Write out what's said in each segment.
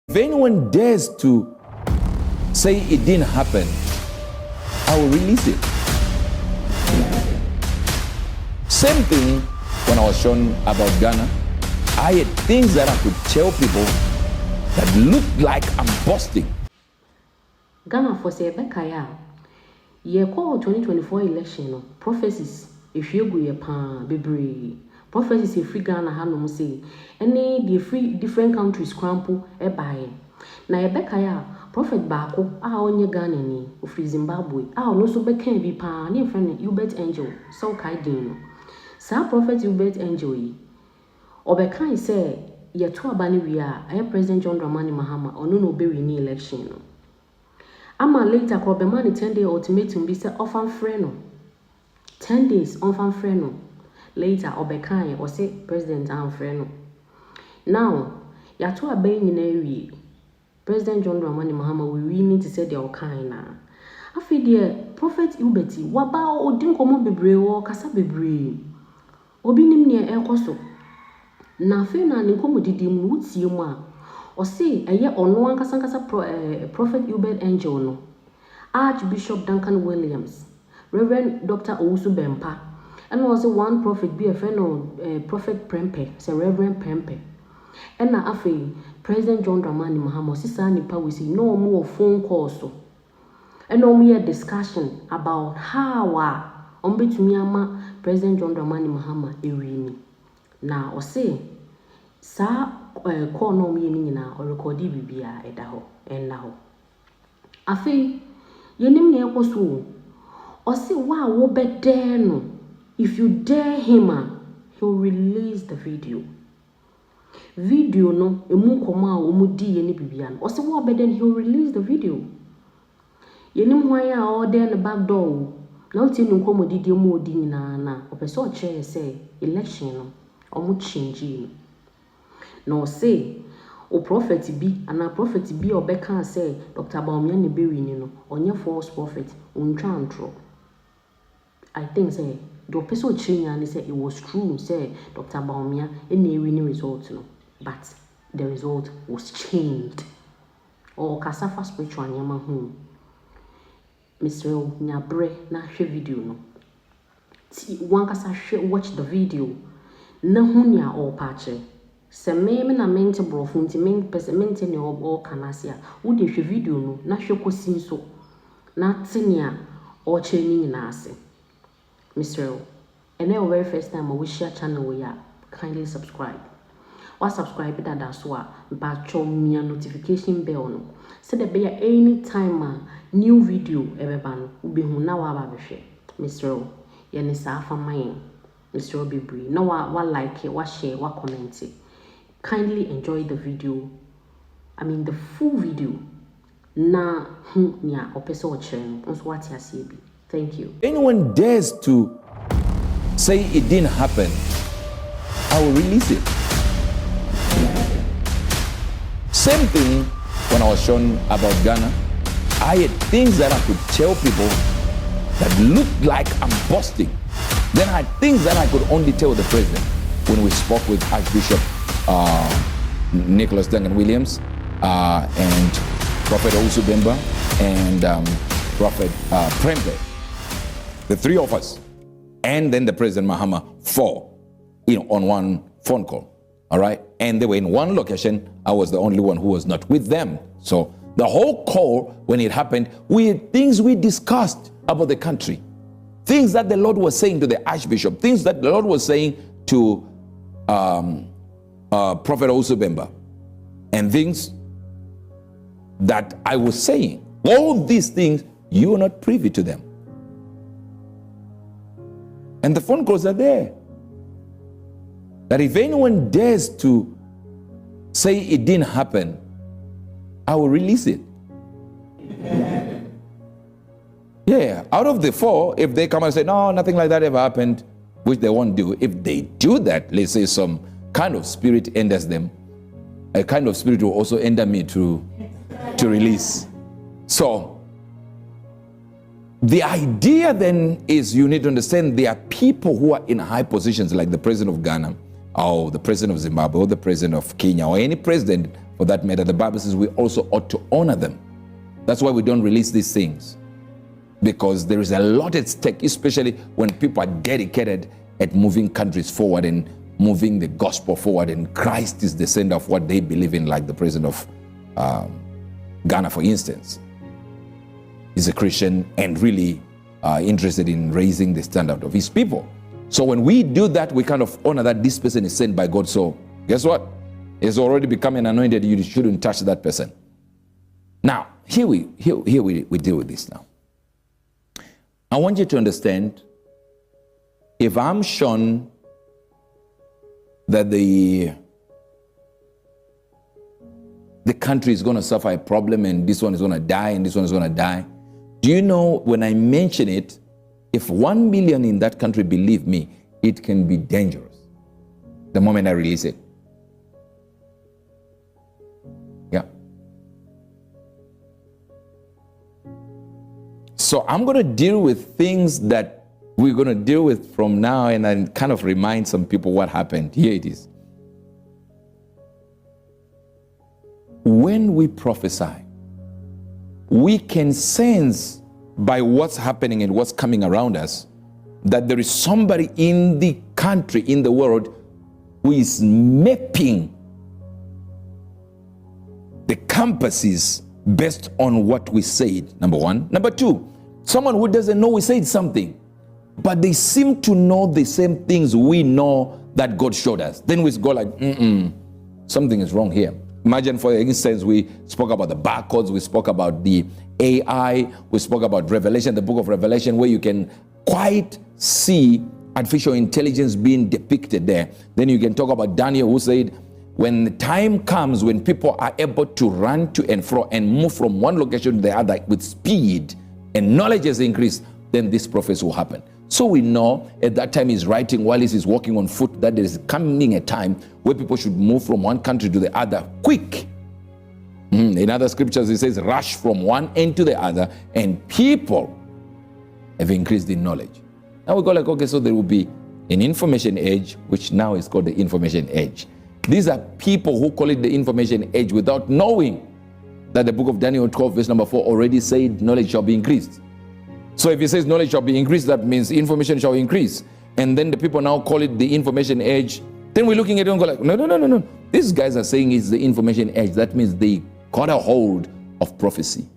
If anyone dares to say it didn't happen, I will release it. Same thing when I was shown about Ghana. I had things that I could tell people that looked like I'm busting. Ghana for say Bekaya. Ye call 2024 election, prophecies, if you go pa bebre. Prophecies if free Ghana Hanum say, any the free different countries crample e buy. Na Bekaya, prophet Bako, onye Ghana ni, free Zimbabwe, no so bekan be pa, near friend Uebert Angel, so kaidino. Sa prophet Uebert Angel yi. Obekan say, ye to abani we are, President John Dramani Mahama, or no be ni election. Ama later, Kobemani 10-day ultimatum be said often freno. 10 days often freno. Later, Obekan or say President and freno. Now, Yato Abe in President John Dramani Mahama, we really need to say the Okaina. I feel dear Prophet Ubeti, Waba or Dinkomo Bebre or Casa Bebre. Obinim near El Coso. Na Fena Ninkomo didim would see you. Or say a year or no one Prophet Uebert Angel no. Archbishop Duncan Williams, Reverend Dr. Owusu Bempa, and also one prophet be a friend of Prophet Prempe, say Reverend Prempe. And na afe President John Dramani Mahama sisa nipa we see no more phone calls so. And no more discussion about how betumi ama President John Dramani Mahama ewini. Na or say sa call no me ni na or record bibia eda ho en na ho. Afi yenim ne ekoso o say wa wo be dare no, if you dare him he'll release the video no emu koma a omu di ye ni bibia no o say wo be then he'll release the video. Yenim hwan ya o there the back door na o ti nu komo di mu odi nyina na o pese o kire say election no omu change no say o prophet bi ana prophet bi obeka say Dr. Baumia ne bewini no onye false prophet untwa antro. I think say the person chinya say it was true say Dr. Baumia any winning result no, but the result was changed. Or kasafa spiritual nyama hu Mr. Nyabre na hwe video no ti wan kasa hwe watch the video na hu nya o pache. Se me na mente brofo nti men mente ne o kanasia wo de hwe video no na hwe kosin so na tenia o cheni nyina ase. Mr. And the very first time we share channel we are kindly subscribe. Or subscribe that so but me notification bell no. So that be any time new video everyone will be hu na wa ba hwe. Mr. Yene sa fa man. Mr. Bibri. No wa like it, wa share, wa comment it. Kindly enjoy the video. I mean the full video. Na nya opeso ochere onso what ya see bi. Thank you. Anyone dares to say it didn't happen, I will release it. Same thing when I was shown about Ghana. I had things that I could tell people that looked like I'm busting. Then I had things that I could only tell the president. When we spoke with Archbishop Nicholas Duncan Williams and Prophet Owusu Bemba and Prophet Prempe, the three of us, and then the President Mahama, four, on one phone call, all right? And they were in one location. I was the only one who was not with them. So the whole call, when it happened, we had things we discussed about the country, things that the Lord was saying to the Archbishop, things that the Lord was saying to Prophet Owusu Bemba, and things that I was saying. All these things, you are not privy to them. And the phone calls are there. That if anyone dares to say it didn't happen, I will release it. Yeah, out of the four, if they come and say, no, nothing like that ever happened, which they won't do, if they do that, let's say some kind of spirit enters them, a kind of spirit will also enter me to release. So, the idea then is you need to understand there are people who are in high positions like the president of Ghana or the president of Zimbabwe or the president of Kenya or any president for that matter, the Bible says we also ought to honor them. That's why we don't release these things, because there is a lot at stake, especially when people are dedicated at moving countries forward and moving the gospel forward, and Christ is the center of what they believe in, like the president of Ghana, for instance, is a Christian and really interested in raising the standard of his people. So when we do that, we kind of honor that this person is sent by God. So guess what? He's already become an anointed. You shouldn't touch that person. Now, here we deal with this now. I want you to understand, if I'm shown that the country is going to suffer a problem and this one is going to die and this one is going to die, do you know, when I mention it, if 1 million in that country believe me, it can be dangerous the moment I release it. Yeah. So I'm going to deal with things that we're going to deal with from now, and I kind of remind some people what happened. Here it is. When we prophesy, we can sense by what's happening and what's coming around us that there is somebody in the country, in the world, who is mapping the compasses based on what we said, number one. Number two, someone who doesn't know we said something, but they seem to know the same things we know that God showed us. Then we go like, something is wrong here. Imagine, for instance, we spoke about the barcodes, we spoke about the AI, we spoke about Revelation, the book of Revelation, where you can quite see artificial intelligence being depicted there. Then you can talk about Daniel, who said, when the time comes when people are able to run to and fro and move from one location to the other with speed, and knowledge has increased, then this prophecy will happen. So we know at that time he's writing while he's walking on foot that there is coming a time where people should move from one country to the other quick. In other scriptures it says rush from one end to the other, and people have increased in knowledge. Now we go like, okay, so there will be an information age, which now is called the information age. These are people who call it the information age without knowing that the book of Daniel 12 verse number 4 already said knowledge shall be increased. So if it says knowledge shall be increased, that means information shall increase. And then the people now call it the information age. Then we're looking at it and go like, no. These guys are saying it's the information age. That means they got a hold of prophecy.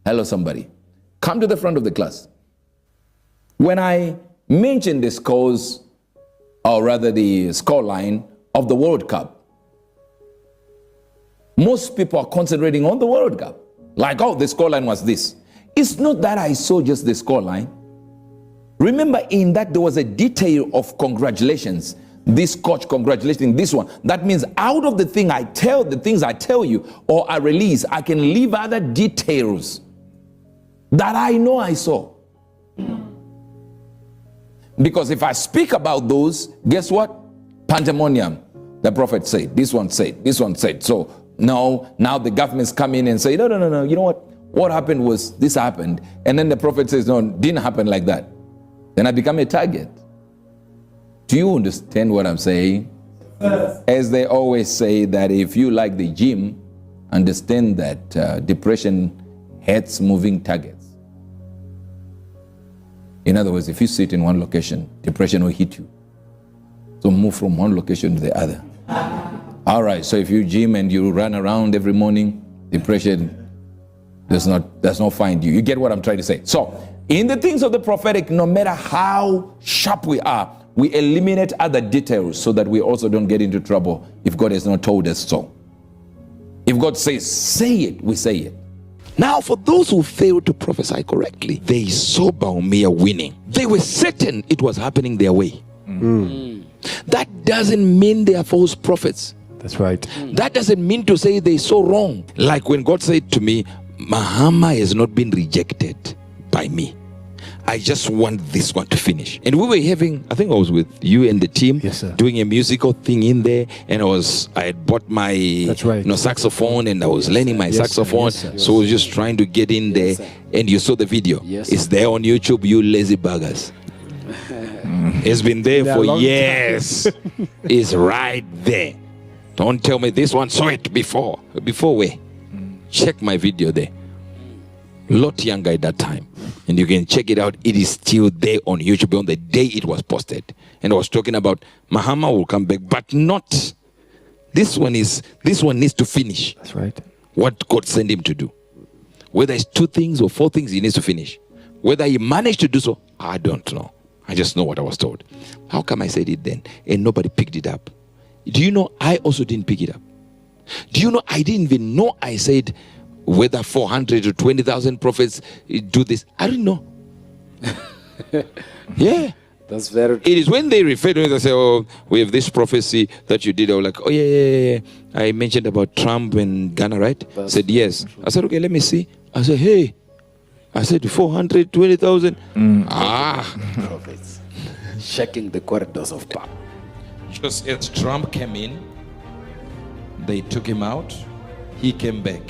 Hello, somebody. Come to the front of the class. When I mention the scores, or rather the score line of the World Cup, most people are concentrating on the World Cup. Like, oh, the scoreline was this. It's not that I saw just the scoreline. Remember, in that there was a detail of congratulations. This coach congratulating this one. That means out of the things I tell you or I release, I can leave other details that I know I saw. Because if I speak about those, guess what? Pandemonium. The prophet said, this one said, this one said. So no, now the governments come in and say, no. You know what? What happened was this happened. And then the prophet says, no, it didn't happen like that. Then I become a target. Do you understand what I'm saying? Yes. As they always say that if you like the gym, understand that depression hates moving targets. In other words, if you sit in one location, depression will hit you. So move from one location to the other. All right, so if you gym and you run around every morning, depression does not find you. You get what I'm trying to say? So in the things of the prophetic, no matter how sharp we are, we eliminate other details so that we also don't get into trouble if God has not told us so. If God says, say it, we say it. Now, for those who failed to prophesy correctly, they saw Baumea winning. They were certain it was happening their way. That doesn't mean they are false prophets. That's right. That doesn't mean to say they saw wrong. Like when God said to me, Mahama has not been rejected by me. I just want this one to finish. And we were having, I think I was with you and the team, yes, sir, doing a musical thing in there, and I had bought my saxophone, and I was learning my saxophone. So I was just trying to get in there, and you saw the video. It's there on YouTube, you lazy buggers. It's been there for years. It's right there. Don't tell me this one saw it before. Before where? Check my video there. Lot younger at that time. And you can check it out. It is still there on YouTube on the day it was posted. And I was talking about Mahama will come back, but not. This one needs to finish. That's right. What God sent him to do. Whether it's 2 things or 4 things, he needs to finish. Whether he managed to do so, I don't know. I just know what I was told. How come I said it then and nobody picked it up? Do you know I also didn't pick it up? Do you know I didn't even know I said whether 400 or 20,000 prophets do this? I didn't know. Yeah. That's very It is when they refer to it, they say, oh, we have this prophecy that you did. I was like, oh, yeah. I mentioned about Trump and Ghana, right? I said, yes. I said, okay, let me see. I said, hey. I said, 420,000. prophets. Checking the corridors of power. Just as Trump came in, they took him out. He came back.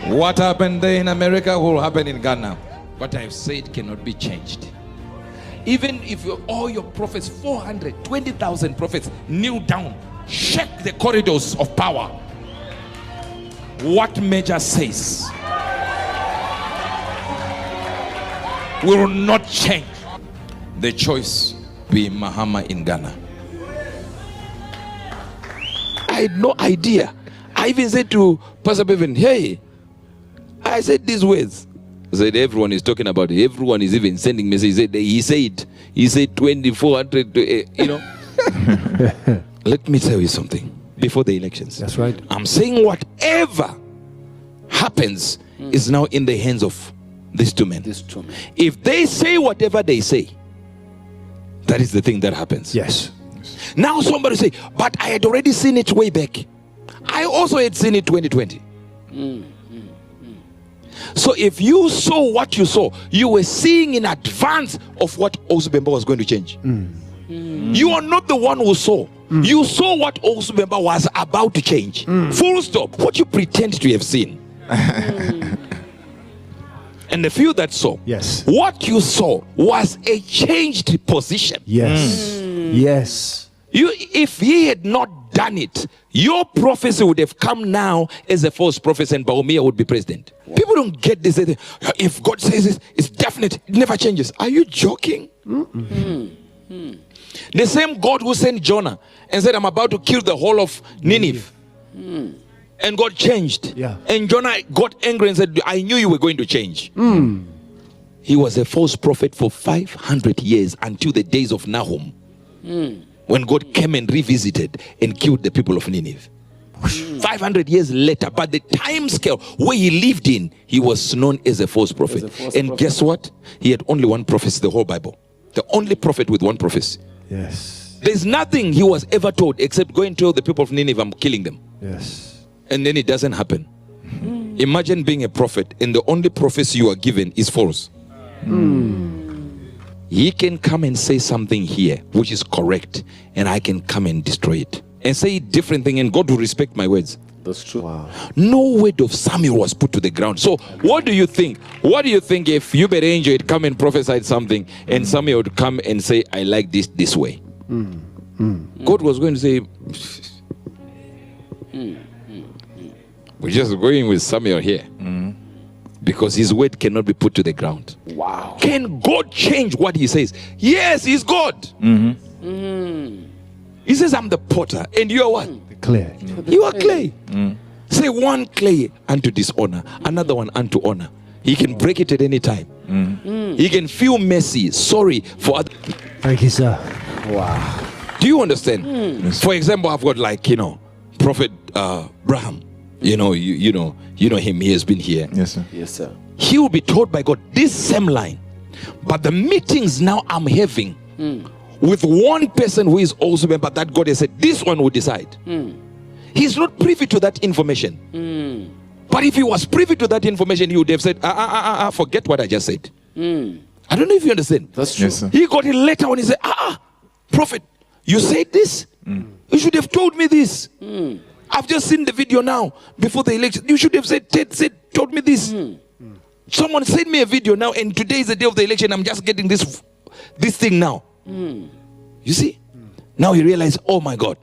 What happened there in America will happen in Ghana. What I've said cannot be changed. Even if all your prophets, 420,000 prophets, kneel down, check the corridors of power. What Major says will not change. The choice be Mahama in Ghana. I had no idea. I even said to Pastor Bevan, hey, I said these words. I said everyone is talking about it. Everyone is even sending messages. He said 2,400, you know. Let me tell you something. Before the elections. That's right. I'm saying whatever happens is now in the hands of these 2 men. If they say whatever they say, that is the thing that happens. Yes. Now somebody say, but I had already seen it way back. I also had seen it 2020. So if you saw what you saw, you were seeing in advance of what Osubemba was going to change. You are not the one who saw. You saw what Osubemba was about to change. Full stop. What you pretend to have seen. And the few that saw, yes, what you saw was a changed position. Yes. Yes. If he had not done it, your prophecy would have come now as a false prophet and Baumia would be president. People don't get this. If God says it, it's definite. It never changes. Are you joking? The same God who sent Jonah and said, I'm about to kill the whole of Nineveh. And God changed. Yeah. And Jonah got angry and said, I knew you were going to change. He was a false prophet for 500 years until the days of Nahum. When God came and revisited and killed the people of Nineveh. 500 years later, but the time scale where he lived in, he was known as a false prophet. Guess what? He had only one prophecy, the whole Bible. The only prophet with one prophecy. Yes. There's nothing he was ever told except go and tell the people of Nineveh, I'm killing them. Yes. And then it doesn't happen. Imagine being a prophet and the only prophecy you are given is false. He can come and say something here which is correct, and I can come and destroy it and say a different thing, and God will respect my words. That's true. Wow. No word of Samuel was put to the ground. So what do you think? What do you think if Uebert Angel had come and prophesied something and Samuel would come and say, I like this way? God was going to say, we're just going with Samuel here. Because his word cannot be put to the ground. Wow. Can God change what he says? Yes, he's God. He says, I'm the potter and you are what? The clay. You are clay. Say one clay unto dishonor, another one unto honor. He can break it at any time. He can feel mercy, sorry for other. Thank you, sir. Wow. Do you understand? For example, I've got Prophet Abraham. You know him. He has been here. Yes, sir. Yes, sir. He will be told by God this same line. But the meetings now I'm having with one person who is also member that God has said, this one will decide. He's not privy to that information. But if he was privy to that information, he would have said, forget what I just said. I don't know if you understand. That's true. Yes, sir. He got a letter when he said, prophet, you said this? You should have told me this. I've just seen the video now before the election. You should have told me this. Someone sent me a video now, and today is the day of the election. I'm just getting this thing now. You see? Now he realized, oh my God,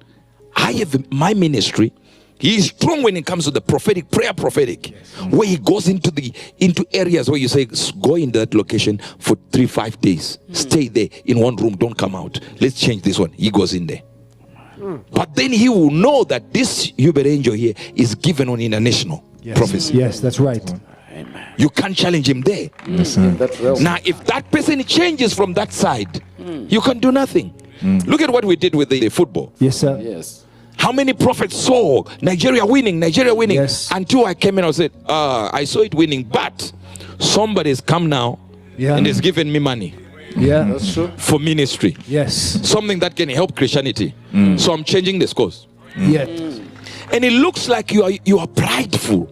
I have my ministry. He is strong when it comes to the prophetic, prayer prophetic, where he goes into areas where you say, go in that location for 3-5 days. Stay there in one room, don't come out. Let's change this one. He goes in there. But then he will know that this Uebert Angel here is given on international prophecy. Yes, that's right. You can't challenge him there. Now, if that person changes from that side, you can do nothing. Look at what we did with the football. Yes, sir. Yes. How many prophets saw Nigeria winning, Yes. until I came in and said, I saw it winning, but somebody's come now and has given me money That's true. for ministry. Yes. Something that can help Christianity. So I'm changing this course. Yeah. And it looks like you are prideful.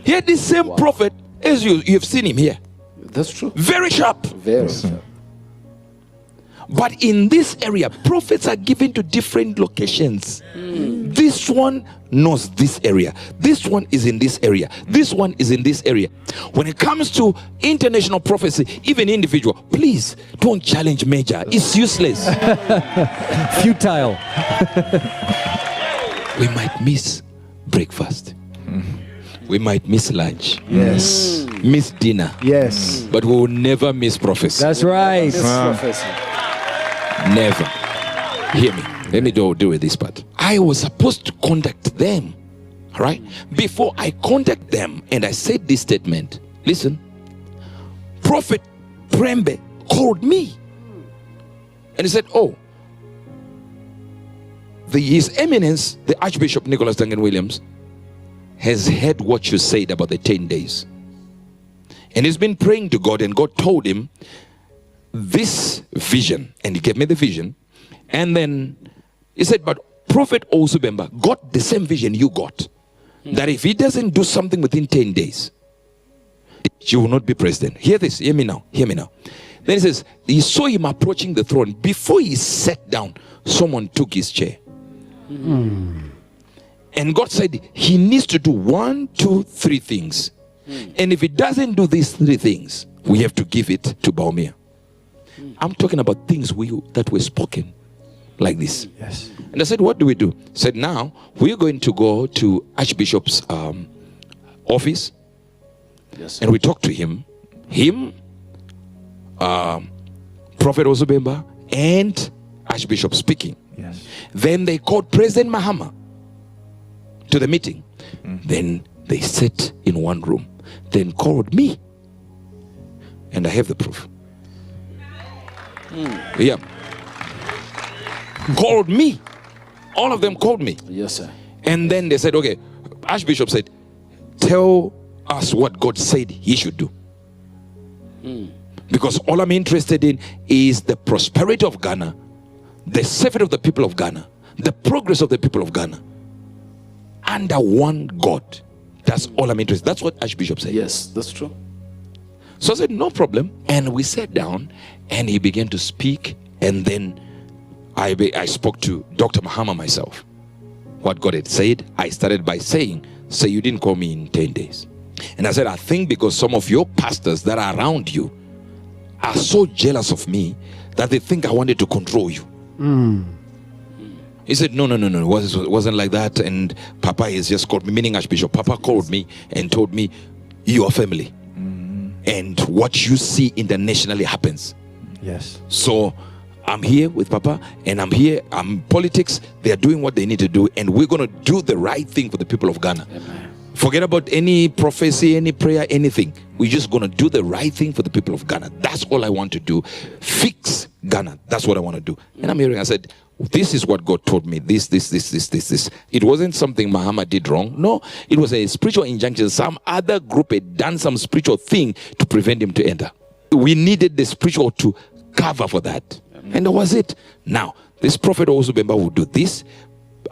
Here, this same prophet, as you've seen him here, That's true. very sharp. Very sharp. But in this area, prophets are given to different locations. This one knows this area. This one is in this area. This one is in this area. When it comes to international prophecy, even individual, please don't challenge major. It's useless. Futile. We might miss breakfast. We might miss lunch. Yes. Miss dinner. Yes. But we will never miss prophecy. That's right. This prophecy. Never. Hear me. Let me do with this part. I was supposed to contact them. Right? Before I contact them and I said this statement, listen, Prophet Prembe called me. And he said, His Eminence, the Archbishop Nicholas Duncan Williams, has heard what you said about the 10 days. And he's been praying to God, and God told him this vision. And he gave me the vision. And then he said, but Prophet Osubemba got the same vision you got. That if he doesn't do something within 10 days, you will not be president. Hear this, hear me now. Then he says, he saw him approaching the throne. Before he sat down, someone took his chair. And God said, he needs to do 1, 2, 3 things. And if he doesn't do these 3 things, we have to give it to Baumia. I'm talking about things that were spoken like this. Yes. And I said, what do we do? He said, now we're going to go to Archbishop's office. Yes. And we talk to him, Prophet Osubemba, and Archbishop speaking. Yes. Then they called President Mahama to the meeting. Then they sat in one room. Then called me. And I have the proof. Yeah. Called me. All of them called me. Yes, sir. And then they said, okay, Archbishop said, tell us what God said he should do. Because all I'm interested in is the prosperity of Ghana, the safety of the people of Ghana, the progress of the people of Ghana, under one God. That's all I'm interested in. That's what Archbishop said. Yes, that's true. So I said, no problem. And we sat down and he began to speak. And then I spoke to Dr. Mahama myself. What God had said, I started by saying, so you didn't call me in 10 days. And I said, I think because some of your pastors that are around you are so jealous of me that they think I wanted to control you. He said, no, it wasn't like that. And Papa has just called me, meaning Archbishop. Papa called me and told me, your family. And what you see internationally happens. Yes. So I'm here with Papa, and I'm politics. They are doing what they need to do, and we're going to do the right thing for the people of Ghana. Amen. Forget about any prophecy, any prayer, anything. We're just going to do the right thing for the people of Ghana. That's all I want to do. Fix Ghana. That's what I want to do. And I'm hearing, I said, this is what God told me. This. It wasn't something Mahama did wrong. No, it was a spiritual injunction. Some other group had done some spiritual thing to prevent him to enter. We needed the spiritual to cover for that. And that was it. Now, this Prophet Osubemba will do this.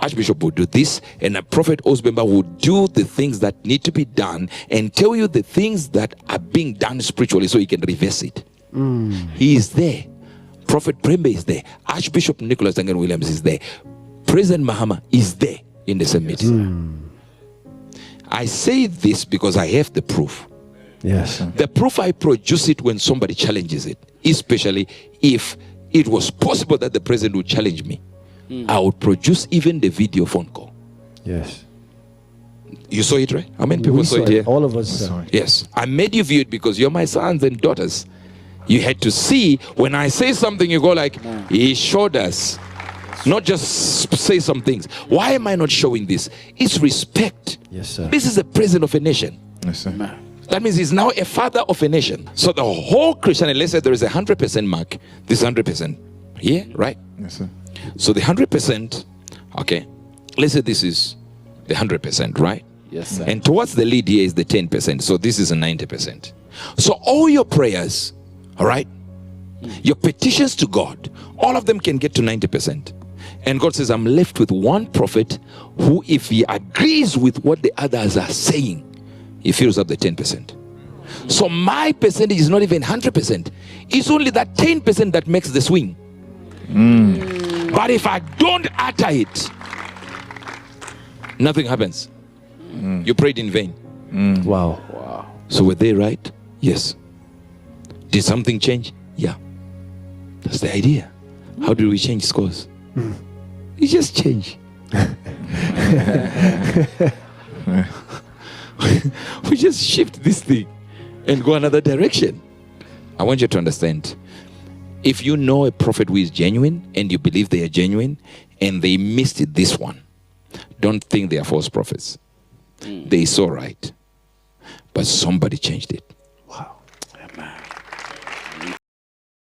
Archbishop will do this, and a Prophet Osubemba will do the things that need to be done and tell you the things that are being done spiritually so he can reverse it. He is there. Prophet Prembe is there. Archbishop Nicholas Duncan Williams is there. President Mahama is there in the same meeting. I say this because I have the proof. Yes. The proof, I produce it when somebody challenges it, especially if it was possible that the president would challenge me, I would produce even the video phone call. Yes. You saw it, right? How many people We saw it here? All of us. Yes. I made you view it because you're my sons and daughters. You had to see when I say something, you go like, he showed us. Not just say some things. Why am I not showing this? It's respect. Yes, sir. This is the president of a nation. Yes, sir. That means he's now a father of a nation. So the whole Christianity, let's say there is a 100% mark. This 100% here, right? Yes, sir. So the 100%, okay, let's say this is the 100%, right? Yes, sir. And towards the lead here is the 10%. So this is a 90%. So all your prayers, all right, your petitions to God, all of them can get to 90%. And God says, I'm left with one prophet who, if he agrees with what the others are saying, he fills up the 10%. So my percentage is not even 100%. It's only that 10% that makes the swing. But if I don't utter it, nothing happens. You prayed in vain. Wow. Wow. So were they right? Yes. Did something change? Yeah. That's the idea. How do we change scores? You just change. We just shift this thing and go another direction. I want you to understand. If you know a prophet who is genuine and you believe they are genuine and they missed it, this one, don't think they are false prophets. They saw right. But somebody changed it.